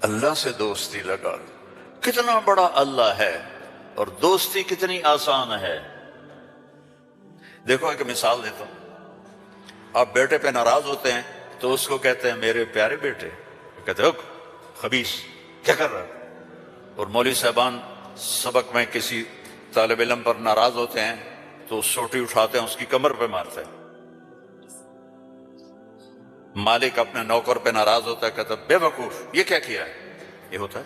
اللہ سے دوستی لگا لو. کتنا بڑا اللہ ہے اور دوستی کتنی آسان ہے. دیکھو ایک مثال دیتا ہوں. آپ بیٹے پہ ناراض ہوتے ہیں تو اس کو کہتے ہیں میرے پیارے بیٹے، کہتے ہیں خبیث کیا کر رہا ہے. اور مولوی صاحبان سبق میں کسی طالب علم پر ناراض ہوتے ہیں تو سوٹی اٹھاتے ہیں اس کی کمر پہ مارتے ہیں. مالک اپنے نوکر پہ ناراض ہوتا ہے، کہتا ہے بے وقوف یہ کیا کیا ہے. یہ ہوتا ہے.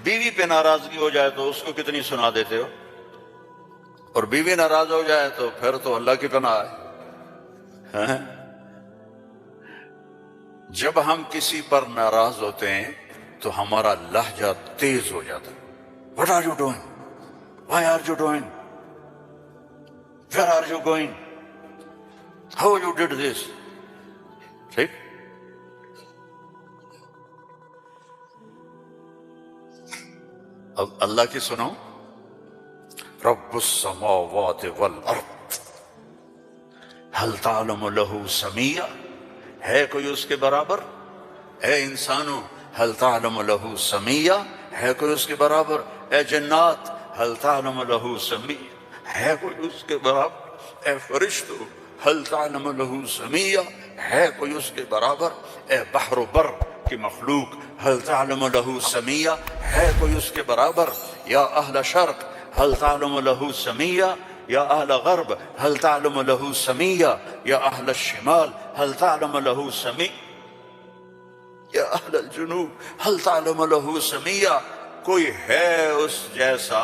بیوی پہ ناراضگی ہو جائے تو اس کو کتنی سنا دیتے ہو، اور بیوی ناراض ہو جائے تو پھر تو اللہ کی پناہ ہے. جب ہم کسی پر ناراض ہوتے ہیں تو ہمارا لہجہ تیز ہو جاتا ہے. What are you doing? Why are you doing? Where are you going? How you did this? ٹھیک. اب اللہ کی سنو. رب السماوات والارض هل تعلم له سمیہ، ہے کوئی اس کے برابر؟ اے انسانوں هل تعلم له سمیہ، ہے کوئی اس کے برابر؟ اے جنات هل تعلم له سمیہ، ہے کوئی اس کے برابر؟ اے فرشتوں هل تعلم له سمیہ، ہے کوئی اس کے برابر؟ اے بحر و بر کی مخلوق هل تعلم له سمیہ، ہے کوئی اس کے برابر؟ یا اہل شرق هل تعلم له سمیہ، یا اہل غرب هل تعلم له سمیہ، یا اہل الشمال هل تعلم له سمیہ، یا اہل الجنوب هل تعلم له سمیہ. کوئی ہے اس جیسا،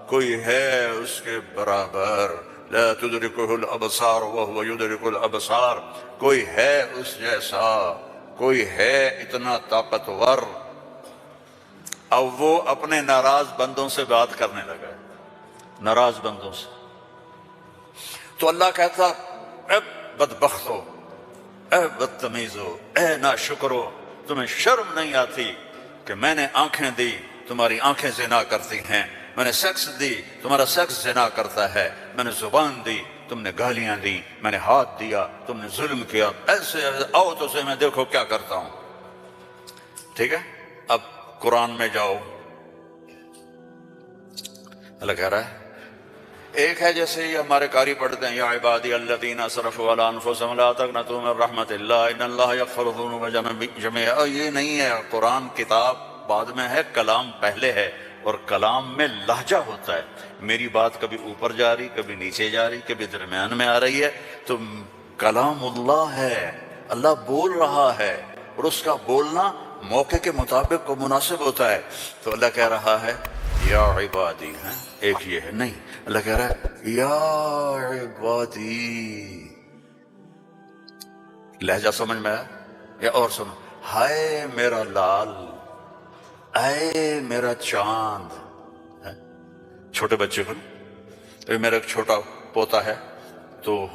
کوئی ہے اس کے برابر. لا تدرکہ الابصار وہو یدرک الابصار. کوئی ہے اس جیسا، کوئی ہے اتنا طاقتور. اب وہ اپنے ناراض بندوں سے بات کرنے لگا ہے، ناراض بندوں سے. تو اللہ کہتا اے بدبختو، اے بدتمیزو، اے ناشکرو، تمہیں شرم نہیں آتی کہ میں نے آنکھیں دی، تمہاری آنکھیں زنا کرتی ہیں. میں نے سیکس دی، تمہارا سیکس زنا کرتا ہے. میں نے زبان دی، تم نے گالیاں دی. میں نے ہاتھ دیا، تم نے ظلم کیا. ایسے آؤ تو سے میں دیکھو کیا کرتا ہوں. ٹھیک ہے. اب قرآن میں جاؤ. اللہ کہہ رہا ہے ایک ہے جیسے یہ ہمارے قاری پڑھتے ہیں یا عبادی الذین اسرفوا علی انفسہم لا تقنطوا من رحمت اللہ ان اللہ یغفر الذنوب جميعا. یہ نہیں ہے. قرآن کتاب بعد میں ہے، کلام پہلے ہے، اور کلام میں لہجہ ہوتا ہے. میری بات کبھی اوپر جا رہی، کبھی نیچے جا رہی، کبھی درمیان میں آ رہی ہے. تو کلام اللہ ہے، اللہ بول رہا ہے، اور اس کا بولنا موقع کے مطابق کو مناسب ہوتا ہے. تو اللہ کہہ رہا ہے یا عبادی، ایک یہ ہے نہیں. اللہ کہہ رہا ہے یا عبادی. لہجہ سمجھ میں آیا؟ یا اور سنو. ہائے میرا لال، اے میرا چاند. چھوٹے بچے کو میرا ایک چھوٹا پوتا ہے تو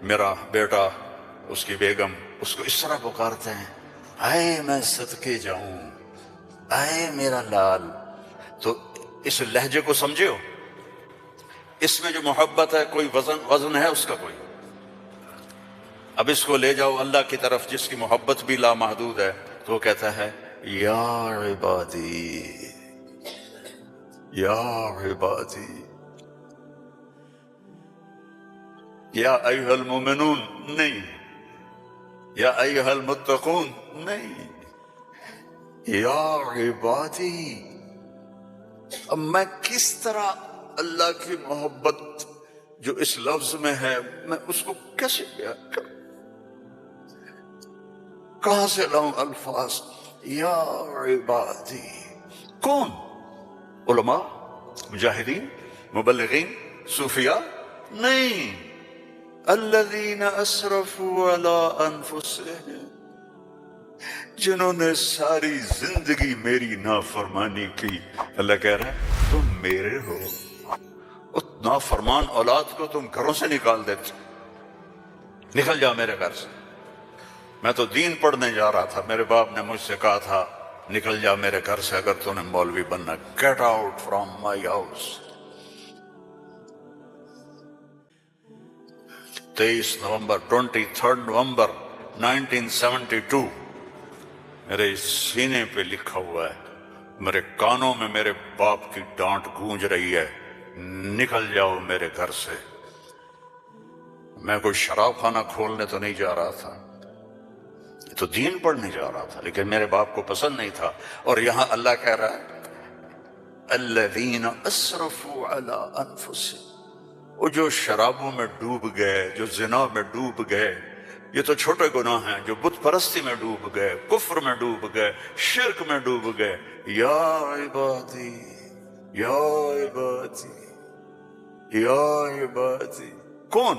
میرا بیٹا، اس کی بیگم اس کو اس طرح پکارتے ہیں اے میں صدقے جاؤں، اے میرا لال. تو اس لہجے کو سمجھے ہو؟ اس میں جو محبت ہے کوئی وزن ہے اس کا کوئی. اب اس کو لے جاؤ اللہ کی طرف جس کی محبت بھی لامحدود ہے، تو وہ کہتا ہے یا عبادی، یا عبادی، یا ایھا المومنون نہیں، یا ایھا المتقون نہیں، یا عبادی. اب میں کس طرح اللہ کی محبت جو اس لفظ میں ہے میں اس کو کیسے بیان کروں؟ کہاں سے لاؤں الفاظ؟ یا عبادی. کون؟ علماء، مجاہدین، مبلغین، صوفیاء؟ نہیں. الذین اسرفوا علی انفسہم، جنہوں نے ساری زندگی میری نافرمانی کی. اللہ کہہ رہا ہے تم میرے ہو. اس نافرمان اولاد کو تم گھروں سے نکال دیتے. نکل جا میرے گھر سے. میں تو دین پڑھنے جا رہا تھا، میرے باپ نے مجھ سے کہا تھا نکل جا میرے گھر سے اگر تو نے مولوی بننا. Get out from my house. 23 نومبر 23 نومبر 1972 میرے سینے پہ لکھا ہوا ہے، میرے کانوں میں میرے باپ کی ڈانٹ گونج رہی ہے، نکل جاؤ میرے گھر سے۔ میں کوئی شراب خانہ کھولنے تو نہیں جا رہا تھا، یہ تو دین پڑھنے جا رہا تھا، لیکن میرے باپ کو پسند نہیں تھا۔ اور یہاں اللہ کہہ رہا ہے الذین اسرفوا علی انفسہم، وہ جو شرابوں میں ڈوب گئے، جو زنا میں ڈوب گئے، یہ تو چھوٹے گناہ ہیں، جو بت پرستی میں ڈوب گئے، کفر میں ڈوب گئے، شرک میں ڈوب گئے۔ یا عبادی یا عبادی یا عبادی، کون؟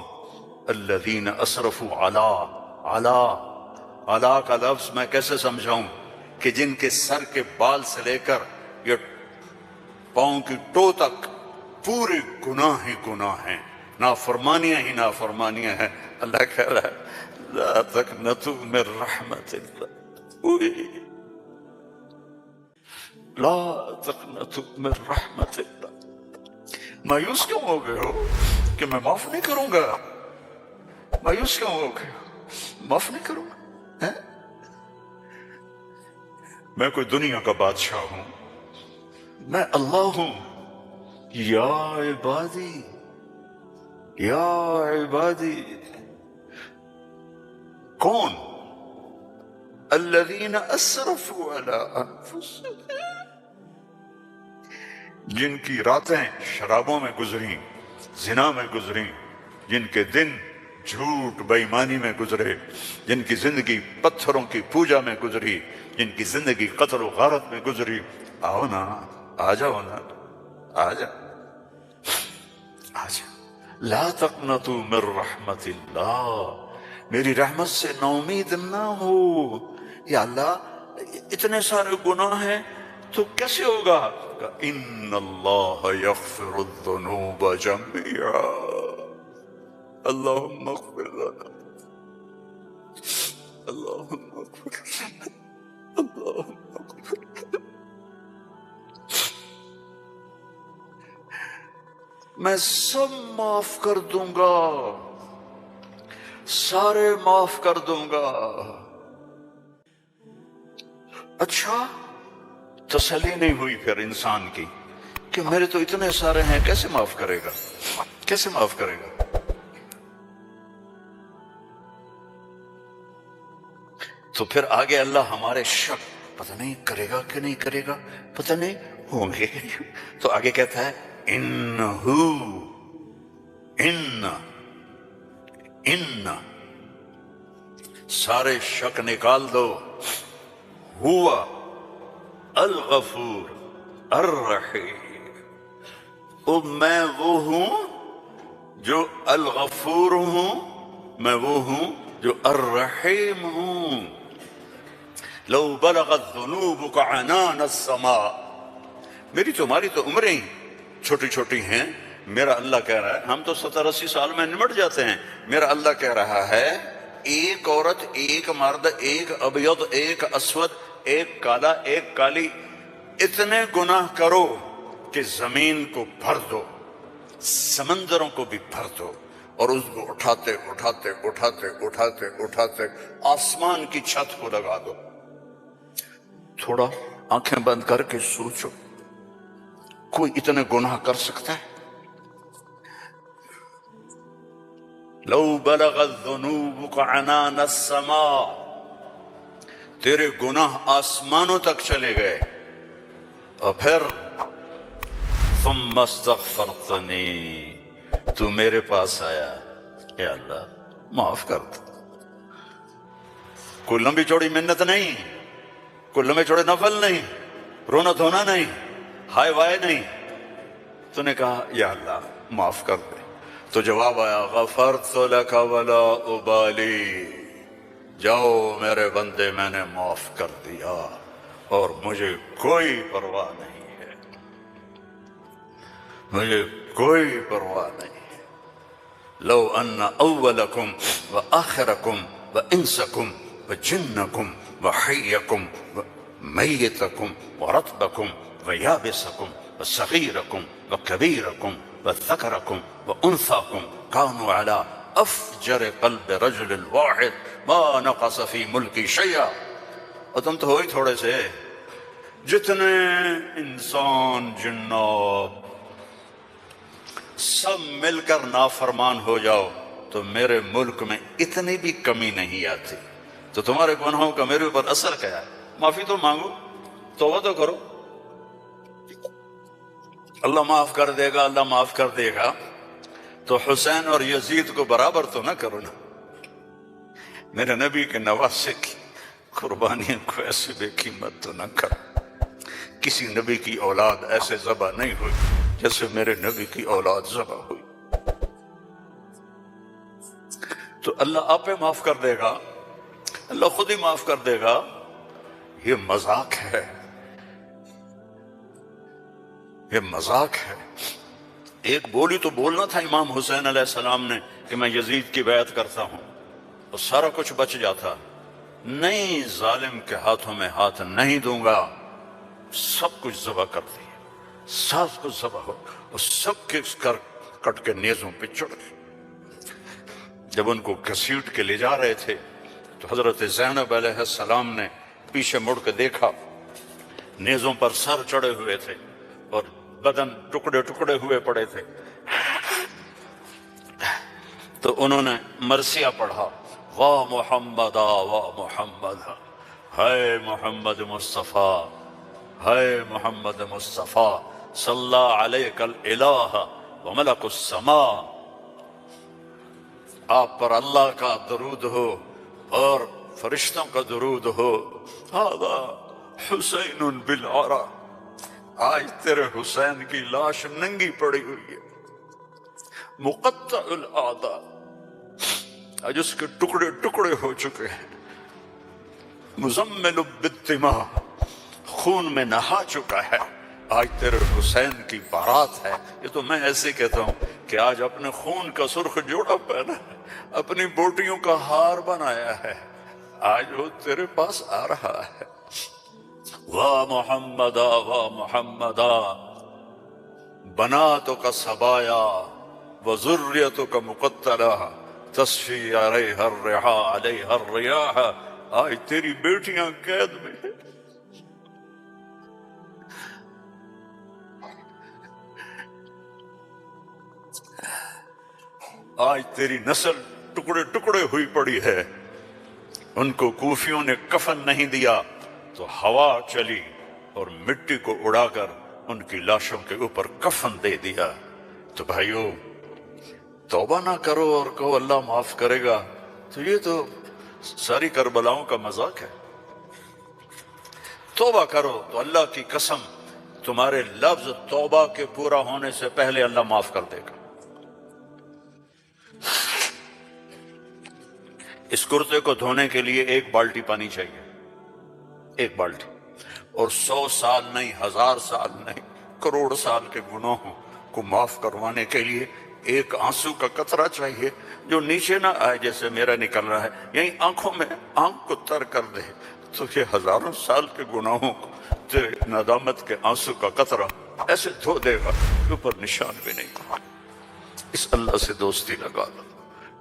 الذین اسرفوا علی کا لفظ میں کیسے سمجھاؤں کہ جن کے سر کے بال سے لے کر یہ پاؤں کی ٹو تک پورے گناہ ہی گناہ ہیں، نافرمانیاں ہی نافرمانیاں ہیں۔ اللہ کہہ رہا ہے لا تقنطوا من رحمت اللہ، لا تقنطوا من رحمت اللہ۔ مایوس کیوں ہو گئے ہو کہ میں معاف نہیں کروں گا؟ مایوس کیوں ہو گئے ہو؟ معاف نہیں کروں گا؟ میں کوئی دنیا کا بادشاہ ہوں؟ میں اللہ ہوں۔ یا عبادی یا عبادی، کون؟ الذین اسرفوا علی انفسہم، جن کی راتیں شرابوں میں گزری، زنا میں گزری، جن کے دن جھوٹ بے ایمانی میں گزرے، جن کی زندگی پتھروں کی پوجا میں گزری، جن کی زندگی قتل و غارت میں گزری۔ آؤ نا، آ جاؤ نا، آ جاؤ آ جاؤ۔ لا تقنطوا من رحمت اللہ، میری رحمت سے نا امید نہ ہو۔ یا اللہ اتنے سارے گناہ ہیں تو کیسے ہوگا؟ ان اللہ یغفر الذنوب جميعا، اللہم اغفر لنا، اللہم اغفر لنا، اللہم اغفر لنا۔ میں سب معاف کر دوں گا، سارے معاف کر دوں گا۔ اچھا، تسلی نہیں ہوئی پھر انسان کی کہ میرے تو اتنے سارے ہیں، کیسے معاف کرے گا؟ کیسے معاف کرے گا؟ تو پھر آگے اللہ ہمارے شک پتہ نہیں کرے گا کہ نہیں کرے گا، پتہ نہیں ہوں گے، تو آگے کہتا ہے ان سارے شک نکال دو، ہوا الغفور الرحیم، او میں وہ ہوں جو الغفور ہوں، میں وہ ہوں جو الرحیم ہوں۔ لو بلغت ذنوبک عنان السماء، میری تمہاری تو عمریں چھوٹی چھوٹی ہیں، میرا اللہ کہہ رہا ہے، ہم تو 70-80 سال میں نمٹ جاتے ہیں، میرا اللہ کہہ رہا ہے ایک عورت، ایک مرد، ایک ابیض، ایک اسود، ایک کالا، ایک کالی، اتنے گناہ کرو کہ زمین کو بھر دو، سمندروں کو بھی بھر دو، اور اس کو اٹھاتے اٹھاتے اٹھاتے اٹھاتے اٹھاتے آسمان کی چھت کو لگا دو۔ تھوڑا آنکھیں بند کر کے سوچو، کوئی اتنے گناہ کر سکتا ہے؟ لو بلغت ذنوبک عنان السماء، تیرے گناہ آسمانوں تک چلے گئے، اور پھر ثم استغفرتنی، تو میرے پاس آیا، اے اللہ معاف کر دو۔ کوئی لمبی چوڑی منت نہیں، کوئی لمبے چوڑے نفل نہیں، رونا دھونا نہیں، ہائے وائے نہیں، تو نے کہا یا اللہ معاف کر دے، تو جواب آیا غفرت لک ولا ابالی، جاؤ میرے بندے میں نے معاف کر دیا اور مجھے کوئی پرواہ نہیں ہے، مجھے کوئی پرواہ نہیں ہے۔ لو ان اولکم وآخرکم وانسکم وجنکم وحیکم ومیتکم ورطبکم ویابسکم وصغیرکم وکبیرکم وذکرکم وانثاکم کانوا علی افجر قلب رجل واحد ما نقص فی ملکی شیئا، اور تم تو ہو ہی تھوڑے سے، جتنے انسان جنات سب مل کر نافرمان ہو جاؤ تو میرے ملک میں اتنی بھی کمی نہیں آتی، تو تمہارے گناہوں کا میرے اوپر اثر کیا ہے؟ معافی تو مانگو، توبہ تو کرو، اللہ معاف کر دے گا، اللہ معاف کر دے گا۔ تو حسین اور یزید کو برابر تو نہ کرو نا، میرے نبی کے نواسے کی قربانیوں کو ایسے بے قیمت تو نہ کرو۔ کسی نبی کی اولاد ایسے ذبح نہیں ہوئی جیسے میرے نبی کی اولاد ذبح ہوئی۔ تو اللہ آپ پہ معاف کر دے گا، اللہ خود ہی معاف کر دے گا۔ یہ مذاق ہے، یہ مذاق ہے۔ ایک بولی تو بولنا تھا امام حسین علیہ السلام نے کہ میں یزید کی بیعت کرتا ہوں، اور سارا کچھ بچ جاتا۔ نہیں، ظالم کے ہاتھوں میں ہاتھ نہیں دوں گا، سب کچھ ذبح کر دیا، سب کچھ ذبح ہو، اور سب کے کٹ کے نیزوں پہ چڑھ گئے۔ جب ان کو گھسیٹ کے لے جا رہے تھے تو حضرت زینب علیہ السلام نے پیچھے مڑ کے دیکھا، نیزوں پر سر چڑھے ہوئے تھے اور بدن ٹکڑے ٹکڑے ہوئے پڑے تھے، تو انہوں نے مرثیہ پڑھا، واہ محمد واہ محمد، ہے محمد مصطفیٰ، ہے محمد مصطفیٰ، صلی علیک الالہ وملک السماء، آپ پر اللہ کا درود ہو اور فرشتوں کا درود ہو، ھذا حسین بالعرا، آج تیرے حسین کی لاش ننگی پڑی ہوئی ہے، مقطع الاعضاء، آج اس کے ٹکڑے ٹکڑے ہو چکے ہیں، مزمل بالدماء، خون میں نہا چکا ہے، آج تیرے حسین کی بارات ہے۔ یہ تو میں ایسے کہتا ہوں کہ آج اپنے خون کا سرخ جوڑا پہنا ہے، اپنی بوٹیوں کا ہار بنایا ہے، آج وہ تیرے پاس آ رہا ہے۔ واہ محمدا واہ محمدا، بناتک سبایا وذریتک مقتلہ، تصفی علیہ الرحا علیہ الریاح، آج تیری بیٹیاں قید میں ہیں، آج تیری نسل ٹکڑے ٹکڑے ہوئی پڑی ہے۔ ان کو کوفیوں نے کفن نہیں دیا تو ہوا چلی اور مٹی کو اڑا کر ان کی لاشوں کے اوپر کفن دے دیا۔ تو بھائیو، توبہ نہ کرو اور کہو اللہ معاف کرے گا، تو یہ تو ساری کربلاؤں کا مذاق ہے۔ توبہ کرو تو اللہ کی قسم تمہارے لفظ توبہ کے پورا ہونے سے پہلے اللہ معاف کر دے گا۔ اس کرتے کو دھونے کے لیے 1 بالٹی پانی چاہیے، 1 بالٹی، اور 100 سال نہیں، 1000 سال نہیں، کروڑ سال کے گناہوں کو معاف کروانے کے لیے 1 آنسو کا قطرہ چاہیے جو نیچے نہ آئے جیسے میرا نکل رہا ہے، یہیں آنکھوں میں آنکھ کو تر کر دے، تو یہ ہزاروں سال کے گناہوں کو تیرے ندامت کے آنسو کا قطرہ ایسے دھو دے گا کہ اوپر نشان بھی نہیں۔ اس اللہ سے دوستی لگا لو،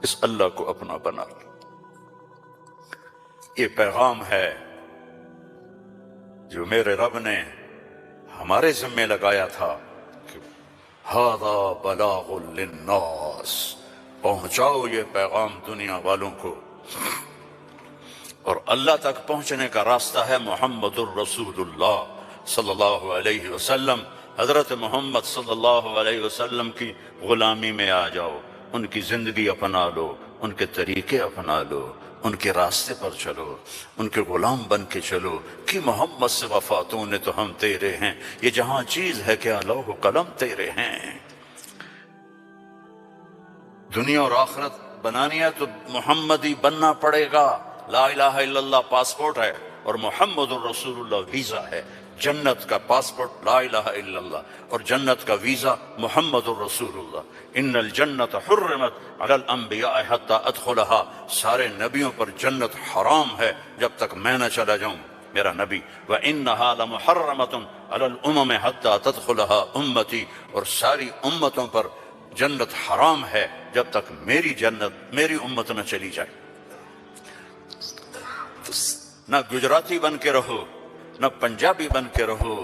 اس اللہ کو اپنا بنا لو۔ یہ پیغام ہے جو میرے رب نے ہمارے ذمے لگایا تھا کہ ھذا بلاغ للناس، پہنچاؤ یہ پیغام دنیا والوں کو۔ اور اللہ تک پہنچنے کا راستہ ہے محمد الرسول اللہ صلی اللہ علیہ وسلم۔ حضرت محمد صلی اللہ علیہ وسلم کی غلامی میں آ جاؤ، ان کی زندگی اپنا لو، ان کے طریقے اپنا لو، ان کے راستے پر چلو، ان کے غلام بن کے چلو کہ محمد سے وفاتوں نے تو ہم تیرے ہیں، یہ جہاں چیز ہے کیا لوح و قلم تیرے ہیں۔ دنیا اور آخرت بنانی ہے تو محمدی بننا پڑے گا۔ لا الہ الا اللہ پاسپورٹ ہے اور محمد الرسول اللہ ویزا ہے۔ جنت کا پاسپورٹ لا الہ الا اللہ اور جنت کا ویزا محمد الرسول اللہ۔ ان الجنت حرمت علی الانبیاء حتی ادخلها، سارے نبیوں پر جنت حرام ہے جب تک میں نہ چلا جاؤں، میرا نبی۔ وَإِنَّهَا لَمُحَرَّمَةٌ عَلَى الْأُمَمِ حَتَّى تَدْخُلَهَا أُمَّتِي، اور ساری امتوں پر جنت حرام ہے جب تک میری جنت، میری امت نہ چلی جائے۔ نہ گجراتی بن کے رہو، نہ پنجابی بن کے رہو،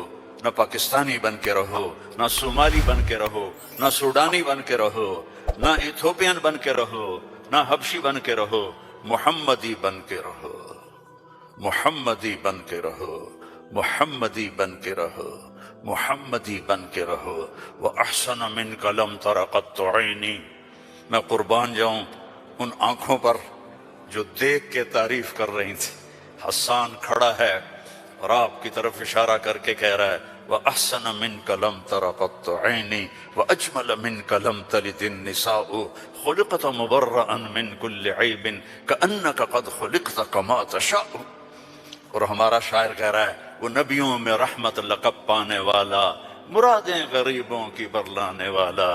نہ پاکستانی بن کے رہو، نہ صومالی بن کے رہو، نہ سوڈانی بن کے رہو، نہ ایتھوپین بن کے رہو، نہ حبشی بن کے رہو، محمدی بن کے رہو، محمدی بن کے رہو، محمدی بن کے رہو، محمدی بن کے رہو۔ وَأَحْسَنَ مِنْكَ لَمْ تَرَ قَطُّ عَيْنِي، میں قربان جاؤں ان آنکھوں پر جو دیکھ کے تعریف کر رہی تھی۔ حسان کھڑا ہے اور آپ کی طرف اشارہ کر کے کہہ رہا ہے وَأَحْسَنَ مِنْكَ لَمْ تَرَ قَطُّ عَيْنِي وَأَجْمَلَ مِنْكَ لَمْ تَلِدِ النِّسَاءُ خُلِقْتَ مُبَرَّأً مِنْ كُلِّ عَيْبٍ كَأَنَّكَ قَدْ خُلِقْتَ كَمَا تَشَاءُ۔ اور ہمارا شاعر کہہ رہا ہے وہ نبیوں میں رحمت لقب پانے والا، مرادیں غریبوں کی برلانے والا،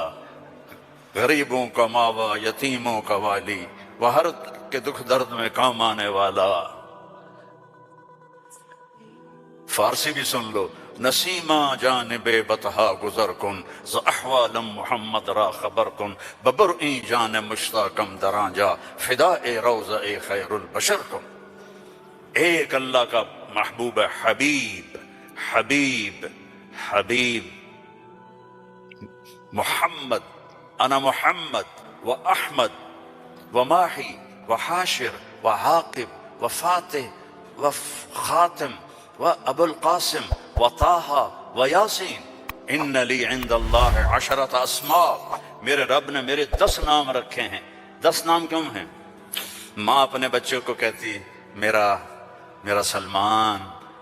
غریبوں کا ماوا، یتیموں کا والی، وہ ہر کے دکھ درد میں کام آنے والا۔ فارسی بھی سن لو، نسیمہ جانب بطحا گزر کن ز احوالم محمد را خبر کن ببرئی جان مشتاقم دراں جا فدائے روضہ خیر البشر کن۔ ایک اللہ کا محبوب ہے، حبیب حبیب حبیب محمد، انا محمد و احمد و ماحی و حاشر و عاقب و فاتح و خاتم و ابو القاسم و طٰہٰ و یاسین، ان لی عند اللہ عشرۃ اسماء، میرے رب نے میرے 10 نام رکھے ہیں۔ 10 نام کیوں ہیں؟ ماں اپنے بچوں کو کہتی میرا سلمان،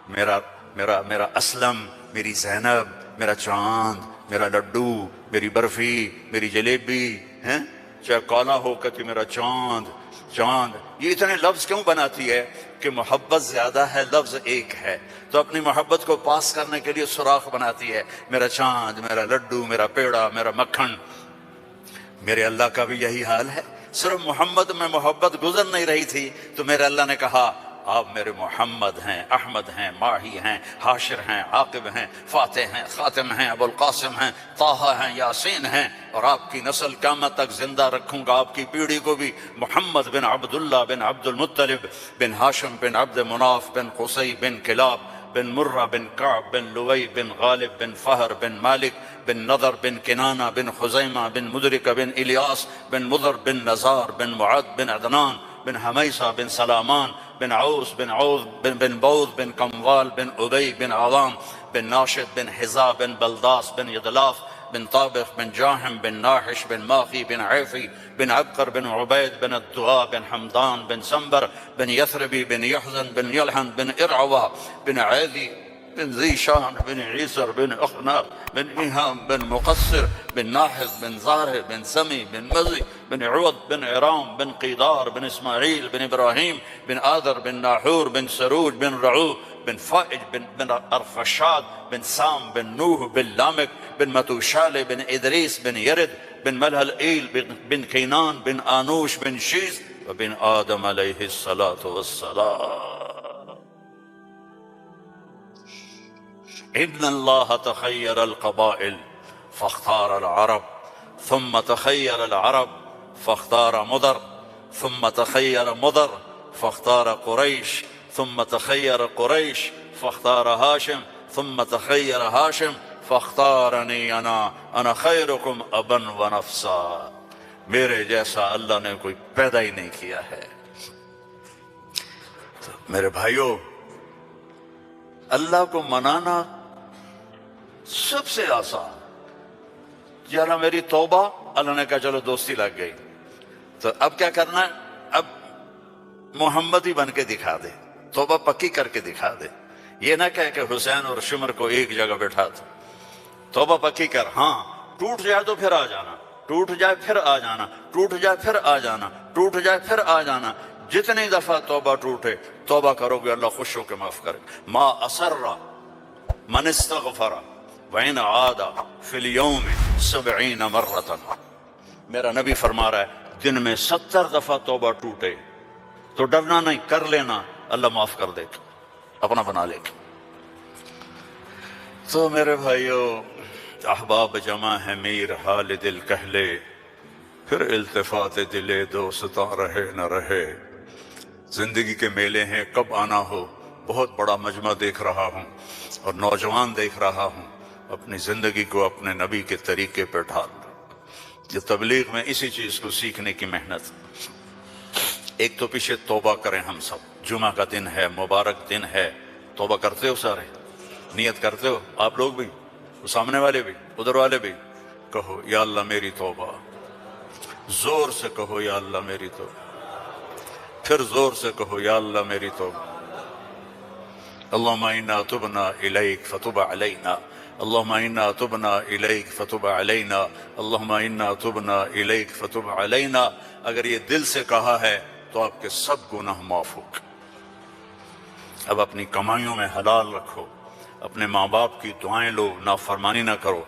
میرا اسلم، میری زینب، میرا چاند، میرا لڈو، میری برفی، میری جلیبی، ہیں چاہے کالا ہو کہتی میرا چاند چاند۔ یہ اتنے لفظ کیوں بناتی ہے؟ کہ محبت زیادہ ہے، لفظ ایک ہے، تو اپنی محبت کو پاس کرنے کے لیے سوراخ بناتی ہے، میرا چاند، میرا لڈو، میرا پیڑا، میرا مکھن۔ میرے اللہ کا بھی یہی حال ہے، صرف محمد میں محبت گزر نہیں رہی تھی تو میرے اللہ نے کہا آپ میرے محمد ہیں، احمد ہیں، ماہی ہیں، حاشر ہیں، عاقب ہیں، فاتح ہیں، خاتم ہیں، ابو القاسم ہیں، طٰہٰ ہیں، یاسین ہیں، اور آپ کی نسل قیامت تک زندہ رکھوں گا، آپ کی پیڑھی کو بھی۔ محمد بن عبداللہ بن عبد المطلب بن ہاشم بن عبد مناف بن قصی بن کلاب بن مرہ بن کعب بن لوی بن غالب بن فہر بن مالک بن نضر بن کنانہ بن خزیمہ بن مدرک بن الیاس بن مضر بن نزار بن معد بن عدنان بن حمیسہ بن سلامان بن عوس بن عوذ بن بوذ بن کموال بن ابی بن عوام بن ناشد بن حزا بن بلداس بن یدلاف بن طابخ بن جاہم بن ناحش بن ماخی بن عیفی بن عبقر بن عبید بن الدعاء بن حمدان بن سنبر بن یثربی بن یحزن بن یلحن بن ارعوہ بن عیدی بن ذیشان بن عیسر بن اخناق بن ایہام بن مقصر بن ناحذ بن زارع بن سمی بن مزی بن عوض بن عرام بن قیدار بن اسماعیل بن ابراہیم بن آذر بن ناحور بن سروج بن رعو بن فائج بن ارفشاد بن سام بن نوح بن لامک بن متوشال بن ادریس بن یرد بن ملہلئیل بن کینان بن آنوش بن شیز وبن آدم علیہ الصلاة والسلام۔ ان اللہ تخیر القبائل فاختار العرب ثم تخیر العرب فاختار مضر ثم تخیر مضر فاختار قریش ثم تخیر قریش فاختار ہاشم ثم تخیر ہاشم فاختارنی انا خیرکم ابا و نفسا۔ میرے جیسا اللہ نے کوئی پیدا ہی نہیں کیا ہے۔ تو میرے بھائیوں، اللہ کو منانا سب سے آسان۔ جی اللہ میری توبہ، اللہ نے کہا چلو دوستی لگ گئی، تو اب کیا کرنا ہے؟ اب محمدی بن کے دکھا دے، توبہ پکی کر کے دکھا دے۔ یہ نہ کہے کہ حسین اور شمر کو ایک جگہ بٹھا دو، توبہ پکی کر۔ ہاں ٹوٹ جائے تو پھر آ جانا، ٹوٹ جائے پھر آ جانا، ٹوٹ جائے پھر آ جانا، ٹوٹ جائے پھر آ جانا۔ جتنی دفعہ توبہ ٹوٹے توبہ کرو گے اللہ خوش ہو کے معاف کرے۔ ما اسر من استغفر وَإِنْ عَادَ فِي الْيَوْمِ 70 مرة۔ میرا نبی فرما رہا ہے دن میں 70 دفعہ توبہ ٹوٹے تو ڈرنا نہیں، کر لینا، اللہ معاف کر دے گا، اپنا بنا لے گا۔ تو میرے بھائیو، احباب جمع ہے میر حال دل کہلے، پھر التفات دل دوستاں رہے نہ رہے۔ زندگی کے میلے ہیں، کب آنا ہو بہت بڑا مجمع دیکھ رہا ہوں اور نوجوان دیکھ رہا ہوں اپنی زندگی کو اپنے نبی کے طریقے پہ ڈھال رہا۔ یہ تبلیغ میں اسی چیز کو سیکھنے کی محنت۔ ایک تو پیچھے توبہ کریں ہم سب، جمعہ کا دن ہے، مبارک دن ہے، توبہ کرتے ہو سارے؟ نیت کرتے ہو آپ لوگ بھی، سامنے والے بھی، ادھر والے بھی؟ کہو یا اللہ میری توبہ، زور سے کہو یا اللہ میری توبہ، پھر زور سے کہو یا اللہ میری توبہ۔ اللہم انا تبنا الیک فتب علینا، اللہم انا تبنا الیک فتب علینا، اللہم انا تبنا الیک فتب علینا۔ اگر یہ دل سے کہا ہے تو آپ کے سب گناہ معاف ہو گئے۔ اب اپنی کمائیوں میں حلال رکھو، اپنے ماں باپ کی دعائیں لو، نافرمانی نہ کرو،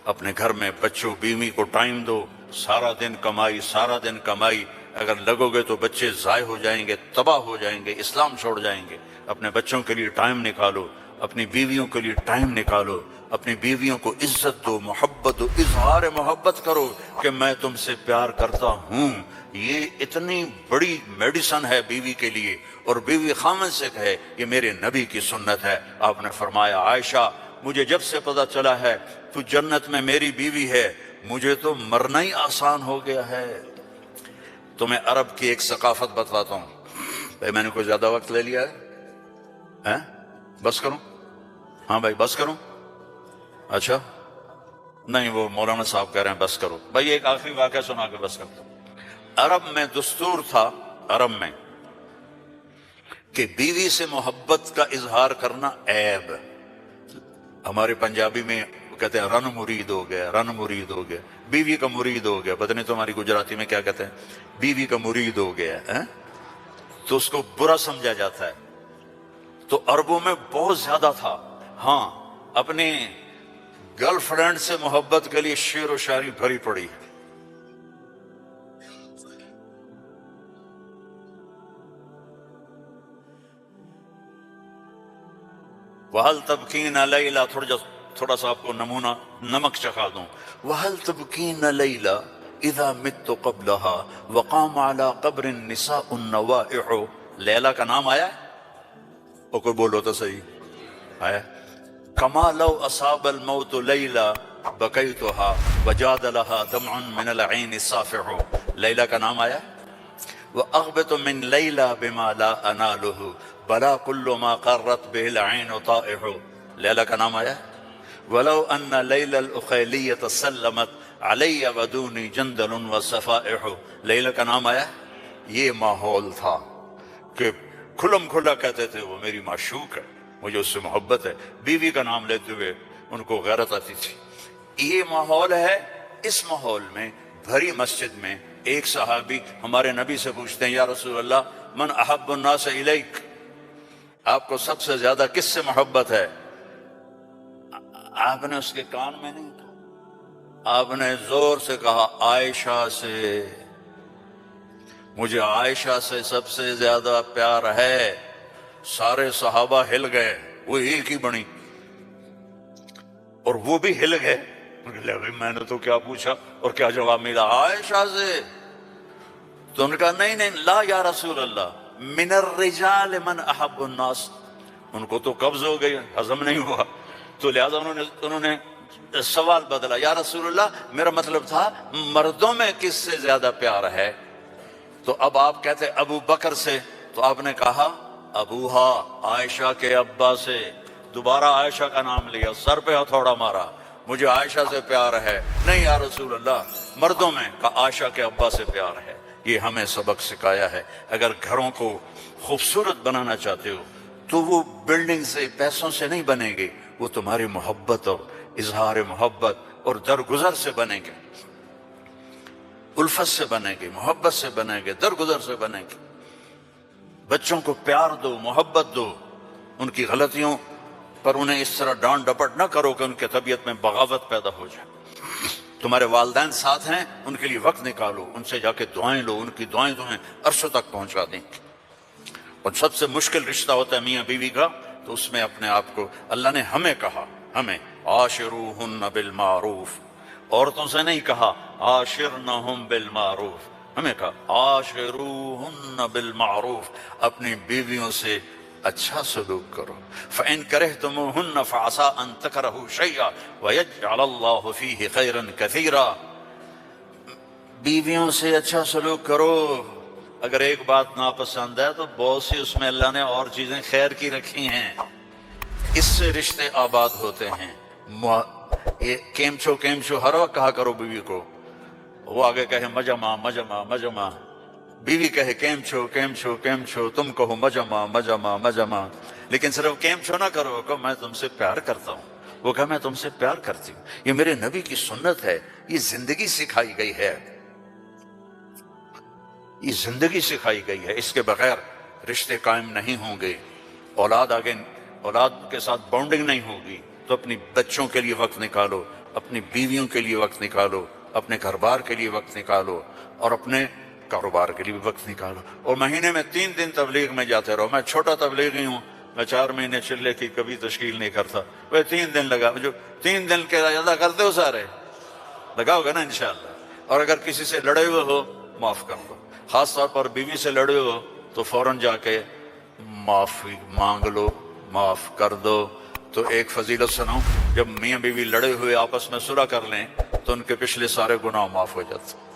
اپنے گھر میں بچوں بیوی کو ٹائم دو۔ سارا دن کمائی، سارا دن کمائی، اگر لگو گے تو بچے ضائع ہو جائیں گے، تباہ ہو جائیں گے، اسلام چھوڑ جائیں گے۔ اپنے بچوں کے لیے ٹائم نکالو، اپنی بیویوں کے لیے ٹائم نکالو، اپنی بیویوں کو عزت دو، محبت دو، اظہار محبت کرو کہ میں تم سے پیار کرتا ہوں۔ یہ اتنی بڑی میڈیسن ہے بیوی کے لیے، اور بیوی خامن سے کہے یہ میرے نبی کی سنت ہے۔ آپ نے فرمایا عائشہ مجھے جب سے پتہ چلا ہے تو جنت میں میری بیوی ہے، مجھے تو مرنا ہی آسان ہو گیا ہے۔ تمہیں عرب کی ایک ثقافت بتلاتا ہوں۔ بھائی میں نے کوئی زیادہ وقت لے لیا ہے؟ بس کروں؟ ہاں بھائی بس کروں؟ اچھا نہیں، وہ مولانا صاحب کہہ رہے ہیں بس کرو۔ بھائی ایک آخری واقعہ سنا کے بس کرتا ہوں۔ عرب میں دستور تھا، عرب میں، کہ بیوی سے محبت کا اظہار کرنا عیب۔ ہمارے پنجابی میں کہتے ہیں رن مرید ہو گیا، رن مرید ہو گیا، بیوی کا مرید ہو گیا۔ پتہ نہیں تمہاری گجراتی میں کیا کہتے ہیں، بیوی کا مرید ہو گیا ہے، تو اس کو برا سمجھا جاتا ہے۔ تو عربوں میں بہت زیادہ تھا۔ ہاں اپنے گرل فرینڈ سے محبت کے لیے شعر و شاعری بھری پڑی۔ وَهَلْ تَبْكِينَ لَيْلَا، تھوڑا سا آپ کو نمونہ نمک چکھا دوں۔ وَهَلْ تَبْكِينَ لَيْلَا اِذَا مِتُّ قَبْلَهَا وَقَامَ عَلَىٰ قَبْرٍ نِسَاءٌ نَوَائِعُ۔ لیلا کا نام آیا ہے؟ اور کوئی بولو تو صحیح آیا۔ كَمَا لَوْ أَصَابَ الْمَوْتُ لَيْلَا بَكَيْتُهَا وَجَادَ لَهَا دَمْعٌ مِنَ الْعَيْنِ صَافِعُ۔ لیلا کا نام آیا ہے؟ وَأَغْبِطُ مِنْ لَيْلَا بِمَا لَا أَنَالُهُ بلا كل ما قرت به العين طائع۔ لیلا کا نام آیا ہے؟ ولو ان لیل الاخیلیۃ سلمت علی ودونی جندل وصفائح۔ لیلا کا نام آیا ہے؟ یہ ماحول تھا کہ کھلم کھلا کہتے تھے وہ میری معشوق ہے، مجھے اس سے محبت ہے، بیوی کا نام لیتے ہوئے ان کو غیرت آتی تھی۔ یہ ماحول ہے۔ اس ماحول میں بھری مسجد میں ایک صحابی ہمارے نبی سے پوچھتے ہیں یا رسول اللہ من احب الناس الیک، آپ کو سب سے زیادہ کس سے محبت ہے؟ آپ نے اس کے کان میں نہیں کہا، آپ نے زور سے کہا عائشہ سے، مجھے عائشہ سے سب سے زیادہ پیار ہے۔ سارے صحابہ ہل گئے، وہ ایک ہی بنی، اور وہ بھی ہل گئے۔ میں نے تو کیا پوچھا اور کیا جواب ملا؟ عائشہ سے۔ تو انہوں نے کہا نہیں نہیں لا یا رسول اللہ، من الرجال من احب الناس۔ ان کو تو قبض ہو گئی، ہضم نہیں ہوا، تو لہذا انہوں نے سوال بدلا، یا رسول اللہ میرا مطلب تھا مردوں میں کس سے زیادہ پیار ہے؟ تو اب آپ کہتے ابو بکر سے، تو آپ نے کہا ابوہا، عائشہ کے ابا سے۔ دوبارہ عائشہ کا نام لیا، سر پہ ہتھوڑا مارا، مجھے عائشہ سے پیار ہے۔ نہیں یا رسول اللہ مردوں میں، کہا عائشہ کے ابا سے پیار ہے۔ یہ ہمیں سبق سکھایا ہے۔ اگر گھروں کو خوبصورت بنانا چاہتے ہو تو وہ بلڈنگ سے، پیسوں سے نہیں بنے گے، وہ تمہاری محبت اور اظہار محبت اور درگزر سے بنے گے، الفت سے بنے گے، محبت سے بنے گے، درگزر سے بنے گے۔ بچوں کو پیار دو، محبت دو، ان کی غلطیوں پر انہیں اس طرح ڈانٹ ڈپٹ نہ کرو کہ ان کے طبیعت میں بغاوت پیدا ہو جائے۔ تمہارے والدین ساتھ ہیں، ان کے لیے وقت نکالو، ان سے جا کے دعائیں لو، ان کی دعائیں تمہیں عرشوں تک پہنچا دیں گی۔ اور سب سے مشکل رشتہ ہوتا ہے میاں بیوی کا، تو اس میں اپنے آپ کو، اللہ نے ہمیں کہا، ہمیں عاشروہن بالمعروف، عورتوں سے نہیں کہا عاشرنہم بالمعروف، ہمیں کہا عاشروہن بالمعروف، اپنی بیویوں سے اچھا سلوک کرو. فَإِن كَرِهْتُمُوهُنَّ فَعَسَىٰ أَن تَكْرَهُوا شَيْئًا وَيَجْعَلَ اللَّهُ فِيهِ خَيْرًا كَثِيرًا. بیویوں سے اچھا سلوک کرو. اگر ایک بات ناپسند ہے تو بہت سی اس میں اللہ نے اور چیزیں خیر کی رکھی ہیں، اس سے رشتے آباد ہوتے ہیں. یہ کیم چھو ہر وقت کہا کرو بیوی کو. وہ آگے کہے مجمع مجمع مجمع، بیوی کہے کیم چھو، تم کہو مجمع مجمع مجمع. لیکن صرف کیم چھو نہ کرو، کہ میں تم سے پیار کرتا ہوں. وہ کہا میں تم سے پیار کرتی ہوں. یہ میرے نبی کی سنت ہے، یہ زندگی سکھائی گئی ہے، یہ زندگی سکھائی گئی ہے. اس کے بغیر رشتے قائم نہیں ہوں گے. اولاد کے ساتھ بانڈنگ نہیں ہوگی. تو اپنی بچوں کے لیے وقت نکالو، اپنی بیویوں کے لیے وقت نکالو، اپنے گھر بار کے لیے وقت نکالو، اور اپنے کاروبار کے لیے بھی وقت نکالو. اور مہینے میں 3 دن تبلیغ میں جاتے رہو. میں چھوٹا تبلیغی ہوں، میں 4 مہینے چلے کی کبھی تشکیل نہیں کرتا. وہ 3 دن لگا، جو 3 دن کے ادا کرتے ہو سارے لگاؤ گے نا انشاءاللہ. اور اگر کسی سے لڑے ہوئے ہو معاف کر دو. خاص طور پر بیوی سے لڑے ہو تو فوراً جا کے معافی مانگ لو، معاف کر دو. تو ایک فضیلت سناؤں، جب میاں بیوی لڑے ہوئے آپس میں صلح کر لیں تو ان کے پچھلے سارے گناہ معاف ہو جاتے.